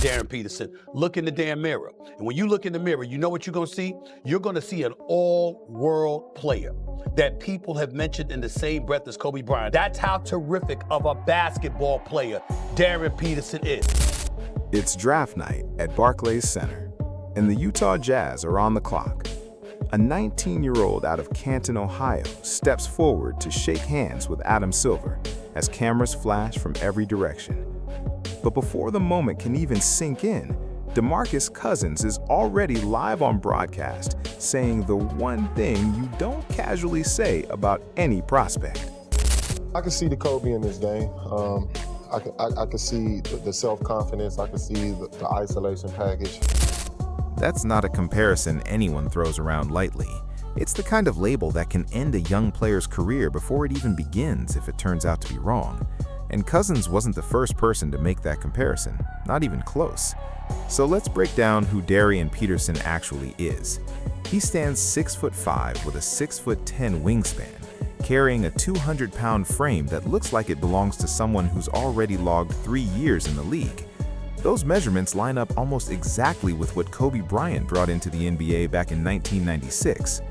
Darryn Peterson, look in the damn mirror. And when you look in the mirror, you know what you're gonna see? You're gonna see an all-world player that people have mentioned in the same breath as Kobe Bryant. That's how terrific of a basketball player Darryn Peterson is. It's draft night at Barclays Center, and the Utah Jazz are on the clock. A 19-year-old out of Canton, Ohio, steps forward to shake hands with Adam Silver as cameras flash from every direction. But before the moment can even sink in, DeMarcus Cousins is already live on broadcast, saying the one thing you don't casually say about any prospect. I can see the Kobe in this game. I can see the self-confidence. I can see the isolation package. That's not a comparison anyone throws around lightly. It's the kind of label that can end a young player's career before it even begins if it turns out to be wrong. And Cousins wasn't the first person to make that comparison, not even close. So let's break down who Darryn Peterson actually is. He stands 6'5" with a 6'10" wingspan, carrying a 200-pound frame that looks like it belongs to someone who's already logged 3 years in the league. Those measurements line up almost exactly with what Kobe Bryant brought into the NBA back in 1996.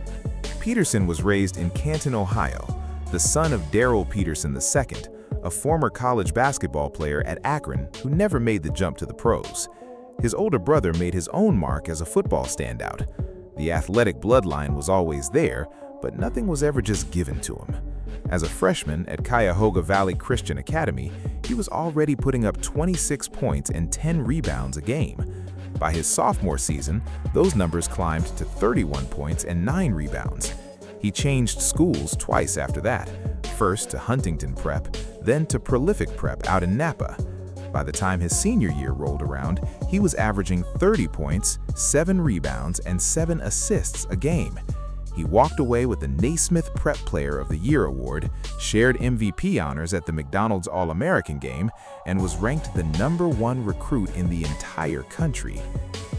Peterson was raised in Canton, Ohio, the son of Darryn Peterson II, a former college basketball player at Akron who never made the jump to the pros. His older brother made his own mark as a football standout. The athletic bloodline was always there, but nothing was ever just given to him. As a freshman at Cuyahoga Valley Christian Academy, he was already putting up 26 points and 10 rebounds a game. By his sophomore season, those numbers climbed to 31 points and 9 rebounds. He changed schools twice after that, first to Huntington Prep, then to Prolific Prep out in Napa. By the time his senior year rolled around, he was averaging 30 points, 7 rebounds, and 7 assists a game. He walked away with the Naismith Prep Player of the Year award, shared MVP honors at the McDonald's All-American game, and was ranked the #1 recruit in the entire country.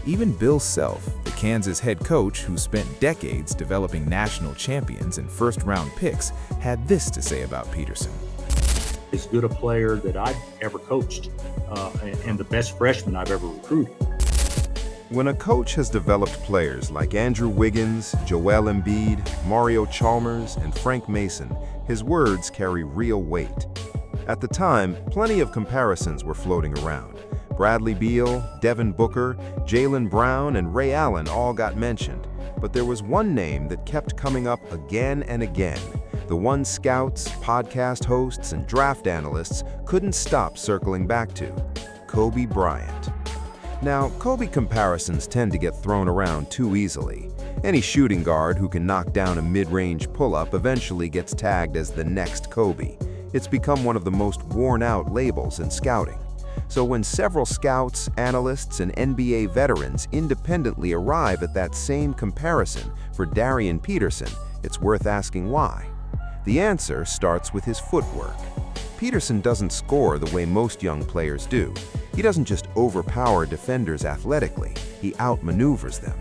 Even Bill Self, the Kansas head coach who spent decades developing national champions and first-round picks, had this to say about Peterson. As good a player that I've ever coached, and the best freshman I've ever recruited. When a coach has developed players like Andrew Wiggins, Joel Embiid, Mario Chalmers, and Frank Mason, his words carry real weight. At the time, plenty of comparisons were floating around. Bradley Beal, Devin Booker, Jaylen Brown, and Ray Allen all got mentioned, but there was one name that kept coming up again and again, the one scouts, podcast hosts, and draft analysts couldn't stop circling back to: Kobe Bryant. Now, Kobe comparisons tend to get thrown around too easily. Any shooting guard who can knock down a mid-range pull-up eventually gets tagged as the next Kobe. It's become one of the most worn-out labels in scouting. So when several scouts, analysts, and NBA veterans independently arrive at that same comparison for Darryn Peterson, it's worth asking why. The answer starts with his footwork. Peterson doesn't score the way most young players do. He doesn't just overpower defenders athletically, he outmaneuvers them.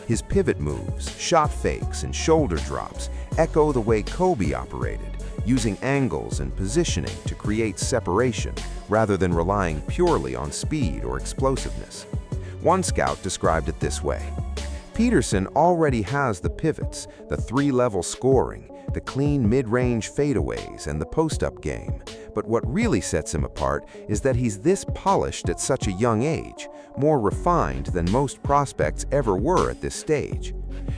His pivot moves, shot fakes, and shoulder drops echo the way Kobe operated, using angles and positioning to create separation rather than relying purely on speed or explosiveness. One scout described it this way: Peterson already has the pivots, the 3-level scoring, the clean mid-range fadeaways, and the post-up game. But what really sets him apart is that he's this polished at such a young age, more refined than most prospects ever were at this stage.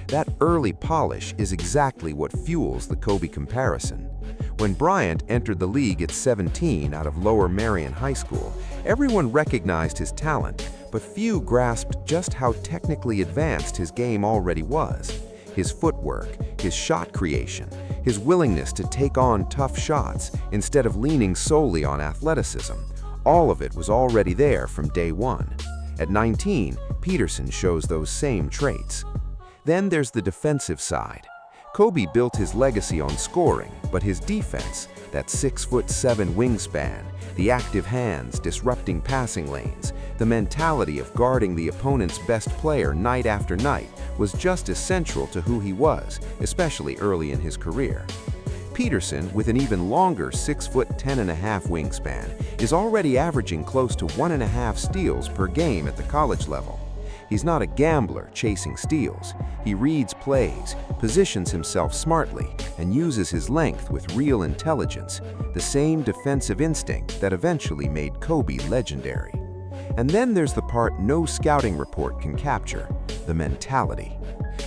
That early polish is exactly what fuels the Kobe comparison. When Bryant entered the league at 17 out of Lower Merion High School, everyone recognized his talent, but few grasped just how technically advanced his game already was. His footwork, his shot creation, his willingness to take on tough shots instead of leaning solely on athleticism, all of it was already there from day one. At 19, Peterson shows those same traits. Then there's the defensive side. Kobe built his legacy on scoring, but his defense, that 6'7" wingspan, the active hands disrupting passing lanes, the mentality of guarding the opponent's best player night after night, was just as central to who he was, especially early in his career. Peterson, with an even longer 6'10.5" wingspan, is already averaging close to 1.5 steals per game at the college level. He's not a gambler chasing steals. He reads plays, positions himself smartly, and uses his length with real intelligence, the same defensive instinct that eventually made Kobe legendary. And then there's the part no scouting report can capture, the mentality.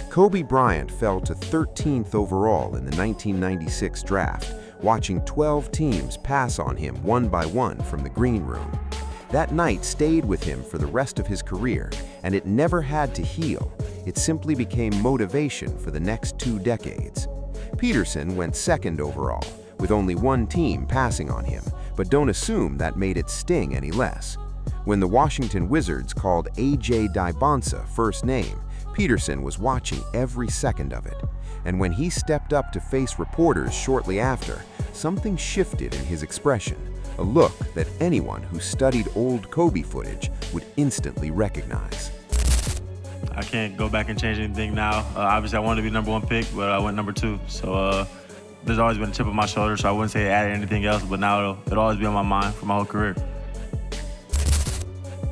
Kobe Bryant fell to 13th overall in the 1996 draft, watching 12 teams pass on him one by one from the green room. That night stayed with him for the rest of his career, and it never had to heal. It simply became motivation for the next 2 decades. Peterson went 2nd overall, with only 1 team passing on him, but don't assume that made it sting any less. When the Washington Wizards called A.J. Dybonsa first name, Peterson was watching every second of it. And when he stepped up to face reporters shortly after, something shifted in his expression, a look that anyone who studied old Kobe footage would instantly recognize. I can't go back and change anything now. Obviously, I wanted to be #1 pick, but I went #2. So there's always been a chip on my shoulder, so I wouldn't say it added anything else, but now it'll always be on my mind for my whole career.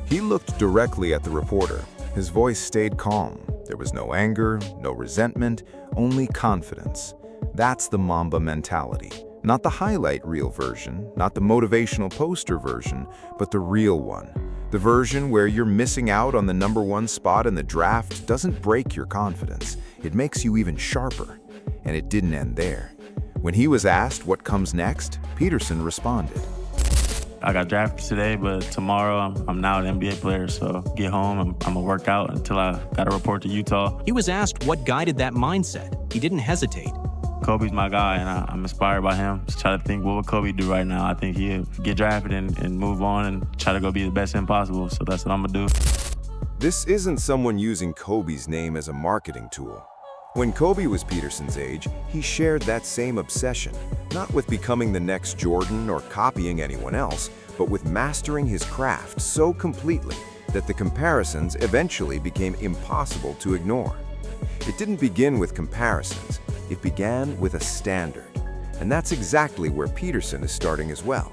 He looked directly at the reporter. His voice stayed calm. There was no anger, no resentment, only confidence. That's the Mamba mentality. Not the highlight reel version, not the motivational poster version, but the real one. The version where you're missing out on the #1 spot in the draft doesn't break your confidence. It makes you even sharper. And it didn't end there. When he was asked what comes next, Peterson responded. I got drafted today, but tomorrow I'm now an NBA player, so get home, I'm gonna work out until I got to report to Utah. He was asked what guided that mindset. He didn't hesitate. Kobe's my guy, and I'm inspired by him. Just try to think, what would Kobe do right now? I think he'd get drafted and move on and try to go be the best him possible, so that's what I'm gonna do. This isn't someone using Kobe's name as a marketing tool. When Kobe was Peterson's age, he shared that same obsession, not with becoming the next Jordan or copying anyone else, but with mastering his craft so completely that the comparisons eventually became impossible to ignore. It didn't begin with comparisons, it began with a standard. And that's exactly where Peterson is starting as well.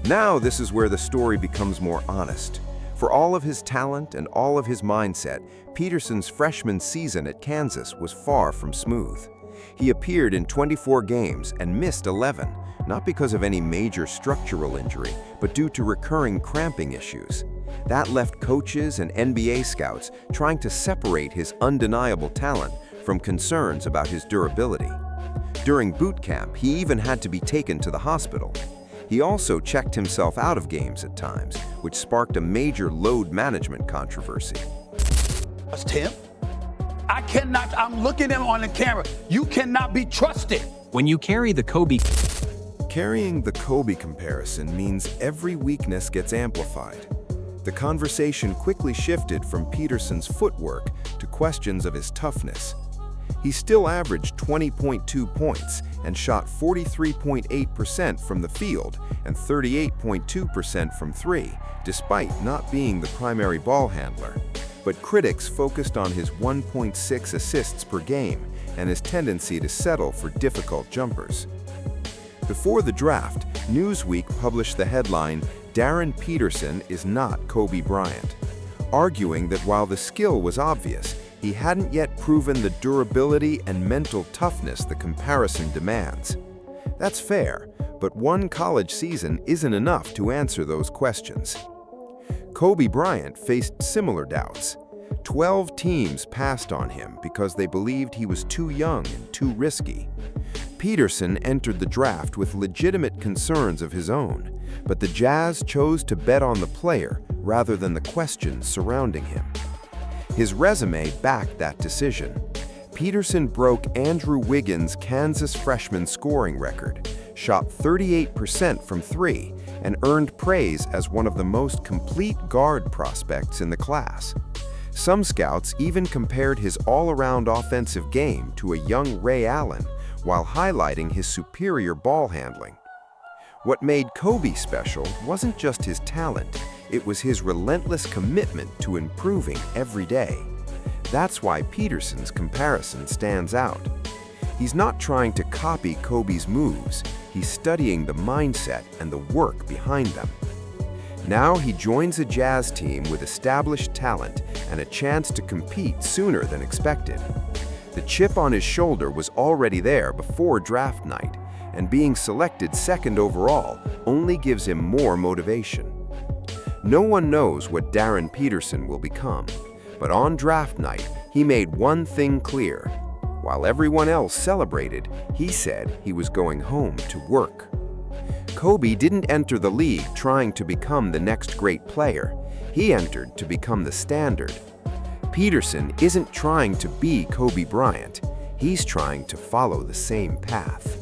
Now this is where the story becomes more honest. For all of his talent and all of his mindset, Peterson's freshman season at Kansas was far from smooth. He appeared in 24 games and missed 11, not because of any major structural injury, but due to recurring cramping issues. That left coaches and NBA scouts trying to separate his undeniable talent from concerns about his durability. During boot camp, he even had to be taken to the hospital. He also checked himself out of games at times, which sparked a major load management controversy. That's Tim. I'm looking at him on the camera. You cannot be trusted. When you carry the Kobe... Carrying the Kobe comparison means every weakness gets amplified. The conversation quickly shifted from Peterson's footwork to questions of his toughness. He still averaged 20.2 points and shot 43.8% from the field and 38.2% from 3, despite not being the primary ball handler. But critics focused on his 1.6 assists per game and his tendency to settle for difficult jumpers. Before the draft, Newsweek published the headline, "Darryn Peterson is not Kobe Bryant," arguing that while the skill was obvious, he hadn't yet proven the durability and mental toughness the comparison demands. That's fair, but one college season isn't enough to answer those questions. Kobe Bryant faced similar doubts. 12 teams passed on him because they believed he was too young and too risky. Peterson entered the draft with legitimate concerns of his own, but the Jazz chose to bet on the player rather than the questions surrounding him. His resume backed that decision. Peterson broke Andrew Wiggins' Kansas freshman scoring record, shot 38% from 3, and earned praise as one of the most complete guard prospects in the class. Some scouts even compared his all-around offensive game to a young Ray Allen while highlighting his superior ball handling. What made Kobe special wasn't just his talent, it was his relentless commitment to improving every day. That's why Peterson's comparison stands out. He's not trying to copy Kobe's moves. He's studying the mindset and the work behind them. Now he joins a Jazz team with established talent and a chance to compete sooner than expected. The chip on his shoulder was already there before draft night, and being selected second overall only gives him more motivation. No one knows what Darryn Peterson will become, but on draft night, he made one thing clear. While everyone else celebrated, he said he was going home to work. Kobe didn't enter the league trying to become the next great player. He entered to become the standard. Peterson isn't trying to be Kobe Bryant. He's trying to follow the same path.